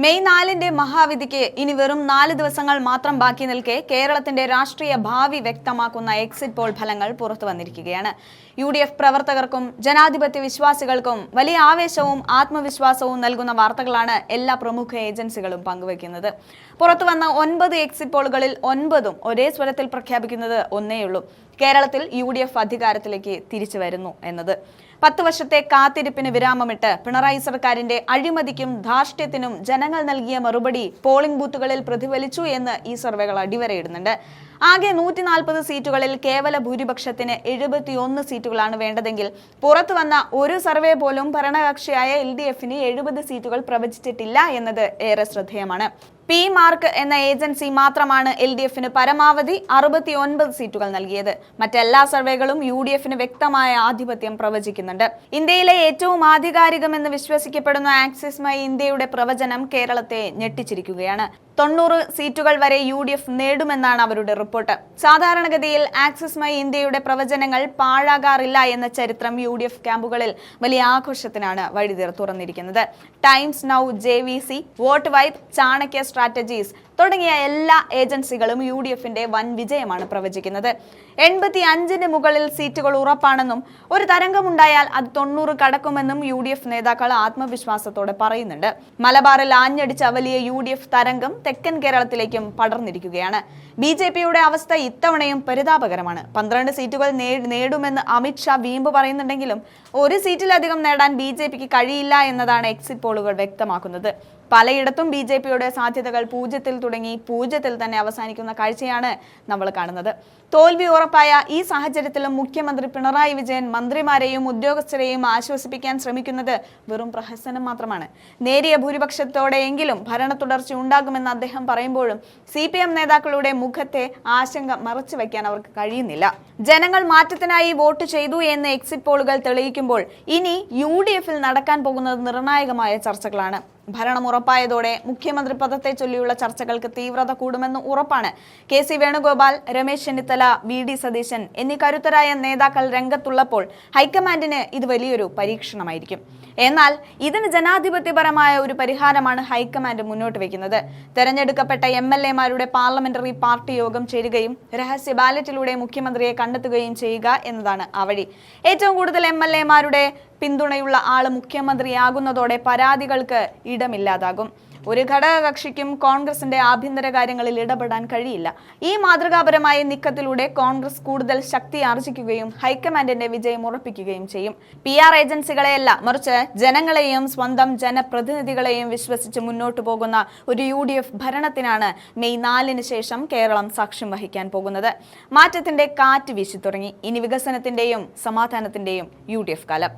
May 4-ന്റെ മഹാവിധിക്ക് ഇനി വെറും 4 ദിവസങ്ങൾ മാത്രം ബാക്കി നിൽക്കെ കേരളത്തിന്റെ രാഷ്ട്രീയ ഭാവി വ്യക്തമാക്കുന്ന എക്സിറ്റ് പോൾ ഫലങ്ങൾ പുറത്തു വന്നിരിക്കുകയാണ്. UDF പ്രവർത്തകർക്കും ജനാധിപത്യ വിശ്വാസികൾക്കും വലിയ ആവേശവും ആത്മവിശ്വാസവും നൽകുന്ന വാർത്തകളാണ് എല്ലാ പ്രമുഖ ഏജൻസികളും പങ്കുവയ്ക്കുന്നത്. പുറത്തുവന്ന 9 എക്സിറ്റ് പോളുകളിൽ 9ഉം ഒരേ സ്വരത്തിൽ പ്രഖ്യാപിക്കുന്നത് ഒന്നേയുള്ളൂ: കേരളത്തിൽ UDF അധികാരത്തിലേക്ക് തിരിച്ചു വരുന്നു എന്നത്. 10 വർഷത്തെ കാത്തിരിപ്പിന് വിരാമമിട്ട് പിണറായി സർക്കാരിന്റെ അഴിമതിക്കും ധാർഷ്ട്യത്തിനും ജനങ്ങൾ നൽകിയ മറുപടി പോളിംഗ് ബൂത്തുകളിൽ പ്രതിഫലിച്ചു എന്ന് ഈ സർവേകൾ അടിവരയിടുന്നുണ്ട്. ആകെ 140 സീറ്റുകളിൽ കേവല ഭൂരിപക്ഷത്തിന് 71 സീറ്റുകളാണ് വേണ്ടതെങ്കിൽ പുറത്തു വന്ന ഒരു സർവേ പോലും ഭരണകക്ഷിയായ LDFന് 70 സീറ്റുകൾ പ്രവചിച്ചിട്ടില്ല എന്നത് ഏറെ ശ്രദ്ധേയമാണ്. മാർക്ക് എന്ന ഏജൻസി മാത്രമാണ് LDFന് പരമാവധി 69 സീറ്റുകൾ നൽകിയത്. മറ്റെല്ലാ സർവേകളും UDFന് വ്യക്തമായ ആധിപത്യം പ്രവചിക്കുന്നുണ്ട്. ഇന്ത്യയിലെ ഏറ്റവും ആധികാരികമെന്ന് വിശ്വസിക്കപ്പെടുന്ന ആക്സിസ് മൈ ഇന്ത്യയുടെ പ്രവചനം കേരളത്തെ ഞെട്ടിച്ചിരിക്കുകയാണ്. 90 സീറ്റുകൾ വരെ UDF നേടുമെന്നാണ് അവരുടെ റിപ്പോർട്ട്. സാധാരണഗതിയിൽ ആക്സിസ് മൈ ഇന്ത്യയുടെ പ്രവചനങ്ങൾ പാഴാകാറില്ല എന്ന ചരിത്രം UDF ക്യാമ്പുകളിൽ വലിയ ആഘോഷത്തിനാണ് വഴിതിർ തുറന്നിരിക്കുന്നത്. Times Now, JVC, vote vibe, Chanakya Strategies തുടങ്ങിയ എല്ലാ ഏജൻസികളും UDFന്റെ വൻ വിജയമാണ് പ്രവചിക്കുന്നത്. 85-ന് മുകളിൽ സീറ്റുകൾ ഉറപ്പാണെന്നും ഒരു തരംഗമുണ്ടായാൽ അത് 90 കടക്കുമെന്നും UDF നേതാക്കൾ ആത്മവിശ്വാസത്തോടെ പറയുന്നുണ്ട്. മലബാറിൽ ആഞ്ഞടിച്ച വലിയ UDF തരംഗം തെക്കൻ കേരളത്തിലേക്കും പടർന്നിരിക്കുകയാണ്. BJPയുടെ അവസ്ഥ ഇത്തവണയും പരിതാപകരമാണ്. 12 സീറ്റുകൾ നേടുമെന്ന് അമിത്ഷാ വീമ്പ് പറയുന്നുണ്ടെങ്കിലും ഒരു സീറ്റിലധികം നേടാൻ BJPക്ക് കഴിയില്ല എന്നതാണ് എക്സിറ്റ് പോളുകൾ വ്യക്തമാക്കുന്നത്. പലയിടത്തും BJPയുടെ സാധ്യതകൾ 0-ൽ തുടങ്ങി 0-ൽ തന്നെ അവസാനിക്കുന്ന കാഴ്ചയാണ് നമ്മൾ കാണുന്നത്. തോൽവി ഉറപ്പായ ഈ സാഹചര്യത്തിലും മുഖ്യമന്ത്രി പിണറായി വിജയൻ മന്ത്രിമാരെയും ഉദ്യോഗസ്ഥരെയും ആശ്വസിപ്പിക്കാൻ ശ്രമിക്കുന്നത് വെറും പ്രഹസനം മാത്രമാണ്. നേരിയ ഭൂരിപക്ഷത്തോടെയെങ്കിലും ഭരണ തുടർച്ച ഉണ്ടാകുമെന്ന് അദ്ദേഹം പറയുമ്പോഴും CPM നേതാക്കളുടെ മുഖത്തെ ആശങ്ക മറച്ചു വയ്ക്കാൻ അവർക്ക് കഴിയുന്നില്ല. ജനങ്ങൾ മാറ്റത്തിനായി വോട്ട് ചെയ്തു എന്ന് എക്സിറ്റ് പോളുകൾ തെളിയിക്കുമ്പോൾ ഇനി UDFൽ നടക്കാൻ പോകുന്നത് നിർണായകമായ ചർച്ചകളാണ്. ഭരണം ഉറപ്പായതോടെ മുഖ്യമന്ത്രി പദത്തെ ചൊല്ലിയുള്ള ചർച്ചകൾക്ക് തീവ്രത കൂടുമെന്ന് ഉറപ്പാണ്. KC വേണുഗോപാൽ, രമേശ് ചെന്നിത്തല, VD സതീശൻ എന്നീ കരുത്തരായ നേതാക്കൾ രംഗത്തുള്ളപ്പോൾ ഹൈക്കമാൻഡിന് ഇത് വലിയൊരു പരീക്ഷണമായിരിക്കും. എന്നാൽ ഇതിന് ജനാധിപത്യപരമായ ഒരു പരിഹാരമാണ് ഹൈക്കമാൻഡ് മുന്നോട്ട് വയ്ക്കുന്നത്. തെരഞ്ഞെടുക്കപ്പെട്ട MLA-മാരുടെ പാർലമെന്ററി പാർട്ടി യോഗം ചേരുകയും രഹസ്യ ബാലറ്റിലൂടെ മുഖ്യമന്ത്രിയെ കണ്ടെത്തുകയും ചെയ്യുക എന്നതാണ് ആ വഴി. ഏറ്റവും കൂടുതൽ MLA-മാരുടെ പിന്തുണയുള്ള ആള് മുഖ്യമന്ത്രിയാകുന്നതോടെ പരാതികൾക്ക് ഇടമില്ലാതാകും. ഒരു ഘടകകക്ഷിക്കും കോൺഗ്രസിന്റെ ആഭ്യന്തര കാര്യങ്ങളിൽ ഇടപെടാൻ കഴിയില്ല. ഈ മാതൃകാപരമായ നീക്കത്തിലൂടെ കോൺഗ്രസ് കൂടുതൽ ശക്തി ആർജിക്കുകയും ഹൈക്കമാൻഡിന്റെ വിജയം ഉറപ്പിക്കുകയും ചെയ്യും. PR ഏജൻസികളെയല്ല, മറിച്ച് ജനങ്ങളെയും സ്വന്തം ജനപ്രതിനിധികളെയും വിശ്വസിച്ച് മുന്നോട്ടു പോകുന്ന ഒരു UDF ഭരണത്തിനാണ് മെയ് 4-ന് ശേഷം കേരളം സാക്ഷ്യം വഹിക്കാൻ പോകുന്നത്. മാറ്റത്തിന്റെ കാറ്റ് വീശി തുടങ്ങി. ഇനി വികസനത്തിന്റെയും സമാധാനത്തിന്റെയും UDF കാലം.